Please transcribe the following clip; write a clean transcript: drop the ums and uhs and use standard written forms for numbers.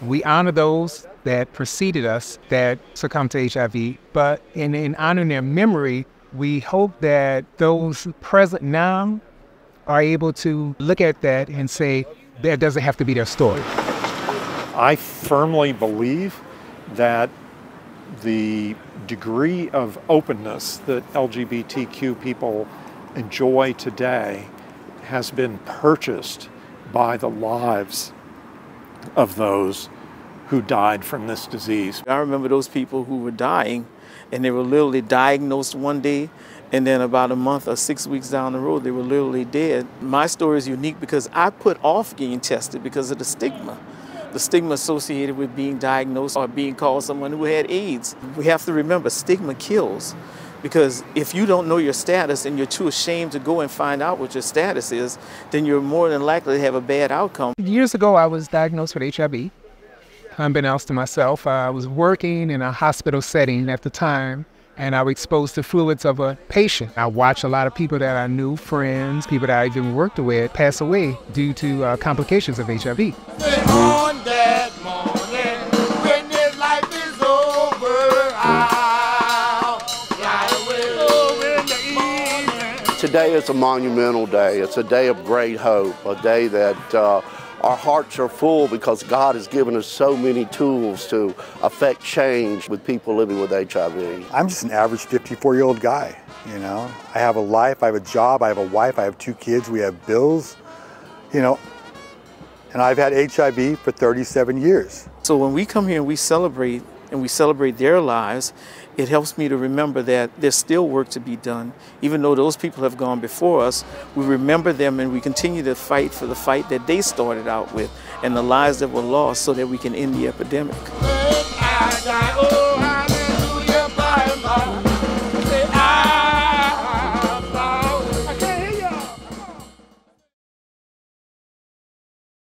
We honor those that preceded us that succumbed to HIV, but in honoring their memory, we hope that those present now are able to look at that and say, that doesn't have to be their story. I firmly believe that the degree of openness that LGBTQ people enjoy today has been purchased by the lives of those who died from this disease. I remember those people who were dying, and they were literally diagnosed one day, and then about a month or 6 weeks down the road, they were literally dead. My story is unique because I put off getting tested because of the stigma associated with being diagnosed or being called someone who had AIDS. We have to remember, stigma kills. Because if you don't know your status and you're too ashamed to go and find out what your status is, then you're more than likely to have a bad outcome. Years ago, I was diagnosed with HIV. Unbeknownst to myself, I was working in a hospital setting at the time, and I was exposed to fluids of a patient. I watched a lot of people that I knew, friends, people that I even worked with, pass away due to complications of HIV. On that morning, when this life is over, I'll fly away in the evening. Today is a monumental day. It's a day of great hope, a day that our hearts are full because God has given us so many tools to affect change with people living with HIV. I'm just an average 54-year-old guy, you know. I have a life, I have a job, I have a wife, I have 2 kids, we have bills, you know, and I've had HIV for 37 years. So when we come here and we celebrate their lives, it helps me to remember that there's still work to be done. Even though those people have gone before us, we remember them and we continue to fight for the fight that they started out with and the lives that were lost so that we can end the epidemic.